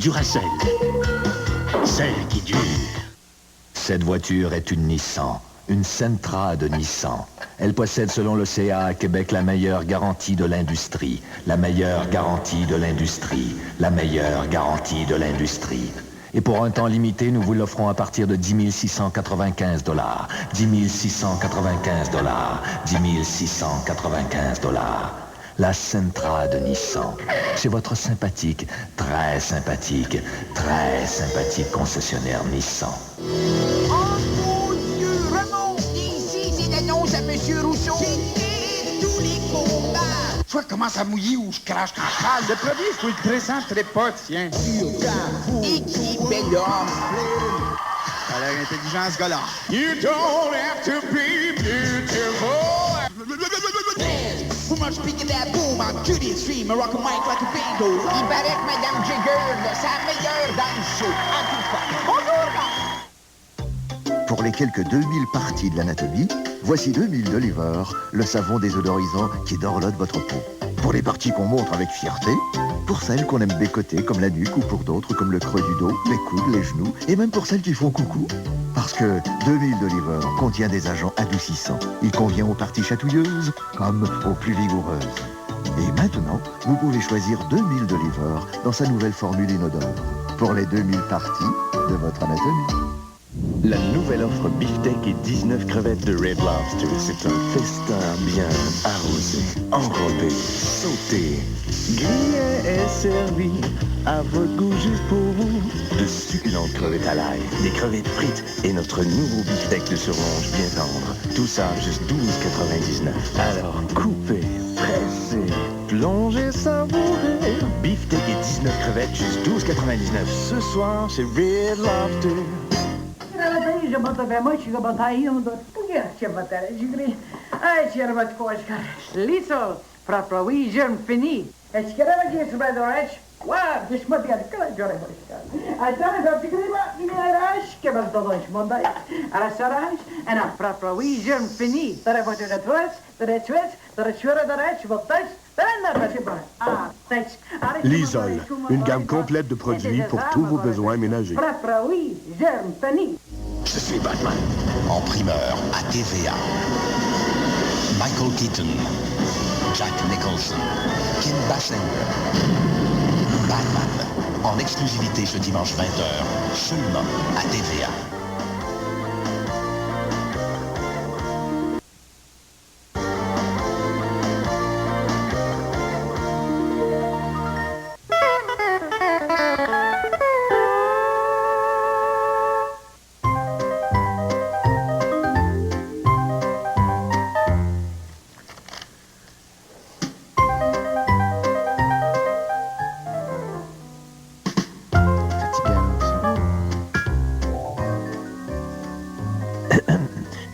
Duracell. Celle qui dure. Cette voiture est une Nissan. Une Sentra de Nissan. Elle possède selon le CA à Québec la meilleure garantie de l'industrie. La meilleure garantie de l'industrie. La meilleure garantie de l'industrie. Et pour un temps limité, nous vous l'offrons à partir de 10 695 $. 10 695 $. 10 695 $. La Sentra de Nissan. C'est votre sympathique, très sympathique concessionnaire Nissan. À Monsieur Rousseau. J'ai tous les combats. Soit commence à mouiller ou je crache quand je parle. Le premier, il faut le présenter pas, tiens. Et qui bel homme. Elle a l'intelligence, ce gars-là. You don't have to be beautiful. Vous m'en piquez de la boum en cutie stream, rock and mic like a bingo. Il paraît que Madame Jagger, c'est la meilleure dans le show. En tout cas, bonjour. Pour les quelques 2000 parties de l'anatomie, voici 2000 d'Oliver, le savon désodorisant qui dorlote votre peau. Pour les parties qu'on montre avec fierté, pour celles qu'on aime bécoter comme la nuque ou pour d'autres comme le creux du dos, les coudes, les genoux, et même pour celles qui font coucou. Parce que 2000 d'Oliver contient des agents adoucissants. Il convient aux parties chatouilleuses comme aux plus vigoureuses. Et maintenant, vous pouvez choisir 2000 d'Oliver dans sa nouvelle formule inodore pour les 2000 parties de votre anatomie. La nouvelle offre beefsteak et 19 crevettes de Red Lobster. C'est un festin bien arrosé, enrobé, sauté, grillé et servi à votre goût juste pour vous. De succulentes crevettes à l'ail, des crevettes frites et notre nouveau beefsteak de surlonge bien tendre. Tout ça juste 12,99. Alors coupez, pressez, plongez, savourez. Beefsteak et 19 crevettes juste 12,99 ce soir chez Red Lobster. Je bătă mai și că bătai eu doar ce bătare jigri ai ce răbăt coșcar liso praprawi germ fini es que era que se vai dorar wa desmatia que la jore bășcar ai tare să tigriba ineraș que băt dodoș mondai ara saraj ana praprawi germ fini tare bătă de tuas tare chura de rach bătaș. Lysol, une gamme complète de produits pour tous vos besoins ménagers. Je suis Batman. En primeur à TVA. Michael Keaton, Jack Nicholson, Kim Basinger. Batman, en exclusivité ce dimanche 20h, seulement à TVA.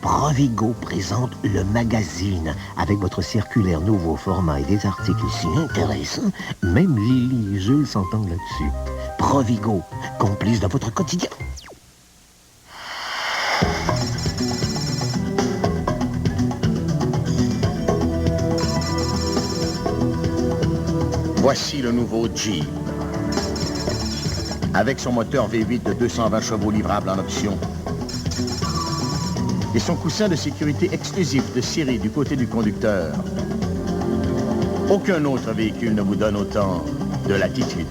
Provigo présente le magazine avec votre circulaire nouveau format et des articles si intéressants, même Lily et Jules s'entendent là-dessus. Provigo, complice de votre quotidien. Voici le nouveau Jeep. Avec son moteur V8 de 220 chevaux livrable en option. Et son coussin de sécurité exclusif de série du côté du conducteur. Aucun autre véhicule ne vous donne autant de latitude.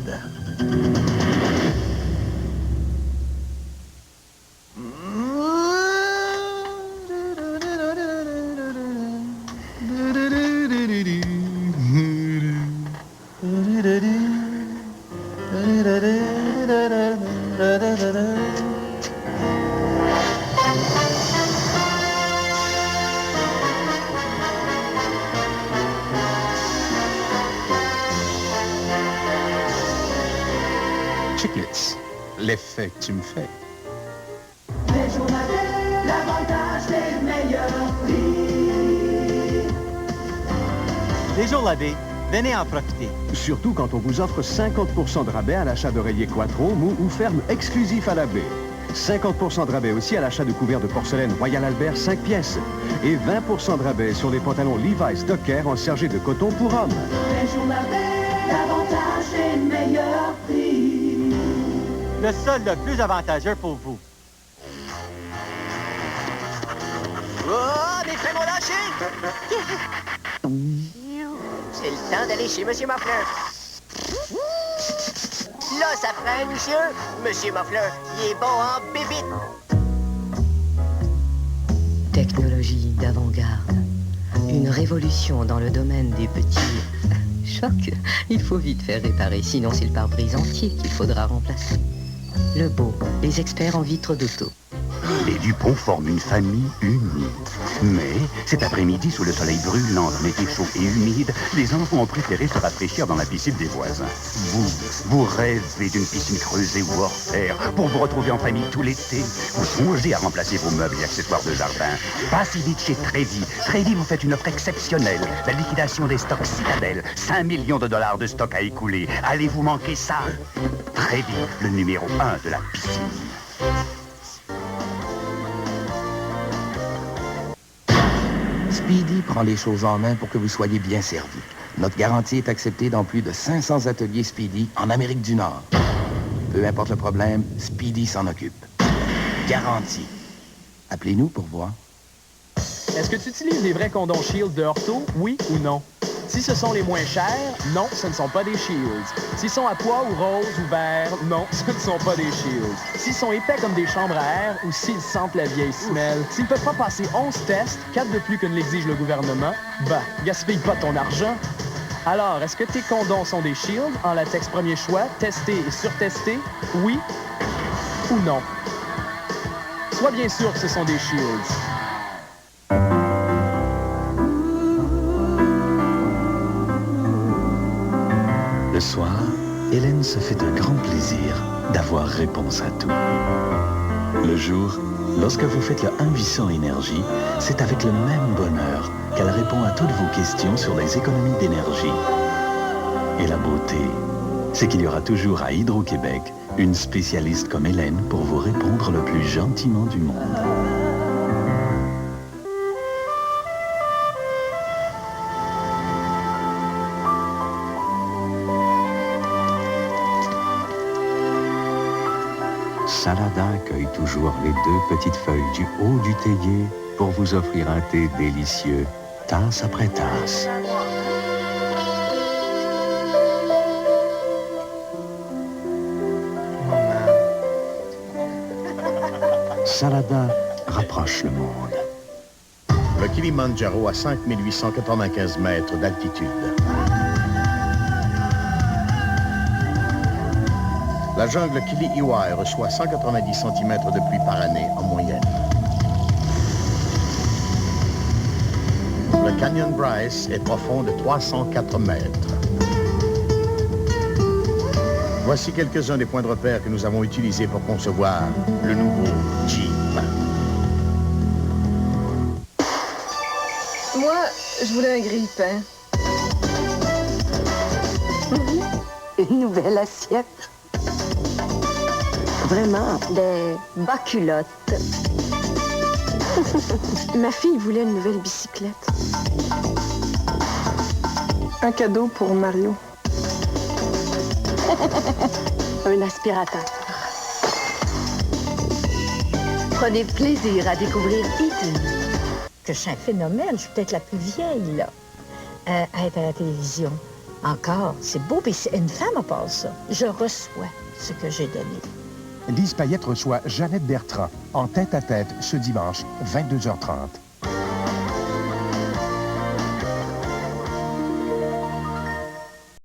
Chiclets, l'effet que tu me fais. Les journaliers, l'avantage des meilleurs prix. Les jours Labé, venez en profiter. Surtout quand on vous offre 50% de rabais à l'achat d'oreillers Quattro, mou ou ferme exclusif à la baie. 50% de rabais aussi à l'achat de couverts de porcelaine Royal Albert 5 pièces. Et 20% de rabais sur des pantalons Levi's Docker en sergé de coton pour hommes. Les jours Labé, l'avantage des meilleurs prix. le sol le plus avantageux pour vous. Oh, des traits m'ont lâché! C'est le temps d'aller chez Monsieur Muffler. Là, ça freine, monsieur. Monsieur Muffler, il est bon en bébite. Technologie d'avant-garde. Une révolution dans le domaine des petits... Choc. Il faut vite faire réparer, sinon c'est le pare-brise entier qu'il faudra remplacer. Le beau, les experts en vitres d'auto. Les Dupont forment une famille unie. Mais, cet après-midi, sous le soleil brûlant, d'un été chaud et humide, les enfants ont préféré se rafraîchir dans la piscine des voisins. Vous rêvez d'une piscine creusée ou hors terre pour vous retrouver en famille tout l'été. Vous songez à remplacer vos meubles et accessoires de jardin. Passez vite chez Trévi. Trévi vous fait une offre exceptionnelle. La liquidation des stocks Citadel. 5 millions de dollars de stocks à écouler. Allez-vous manquer ça? Trévi, le numéro 1 de la piscine. Speedy prend les choses en main pour que vous soyez bien servi. Notre garantie est acceptée dans plus de 500 ateliers Speedy en Amérique du Nord. Peu importe le problème, Speedy s'en occupe. Garantie. Appelez-nous pour voir. Est-ce que tu utilises les vrais condoms Shield de Ortho, oui ou non? Si ce sont les moins chers, non, ce ne sont pas des Shields. S'ils sont à pois ou rose ou vert, non, ce ne sont pas des Shields. S'ils sont épais comme des chambres à air ou s'ils sentent la vieille semelle, s'ils ne peuvent pas passer 11 tests, 4 de plus que ne l'exige le gouvernement, gaspille pas ton argent. Alors, est-ce que tes condoms sont des Shields en latex premier choix, testés et surtestés, oui ou non? Sois bien sûr que ce sont des Shields. Le soir, Hélène se fait un grand plaisir d'avoir réponse à tout. Le jour, lorsque vous faites le 1-800 Énergie, c'est avec le même bonheur qu'elle répond à toutes vos questions sur les économies d'énergie. Et la beauté, c'est qu'il y aura toujours à Hydro-Québec une spécialiste comme Hélène pour vous répondre le plus gentiment du monde. Salada cueille toujours les 2 petites feuilles du haut du théier pour vous offrir un thé délicieux, tasse après tasse. Salada rapproche le monde. Le Kilimandjaro à 5895 mètres d'altitude. La jungle Kili-Iwai reçoit 190 cm de pluie par année en moyenne. Le canyon Bryce est profond de 304 mètres. Voici quelques-uns des points de repère que nous avons utilisés pour concevoir le nouveau Jeep. Moi, je voulais un grille-pain. Une nouvelle assiette. Vraiment, des bas culottes. Ma fille voulait une nouvelle bicyclette. Un cadeau pour Mario. Un aspirateur. Prenez plaisir à découvrir Eaton. Que je suis un phénomène, je suis peut-être la plus vieille, là, à être à la télévision. Encore, c'est beau, puis c'est une femme à part ça. Je reçois ce que j'ai donné. Lise Payette reçoit Jeannette Bertrand en tête-à-tête ce dimanche, 22h30.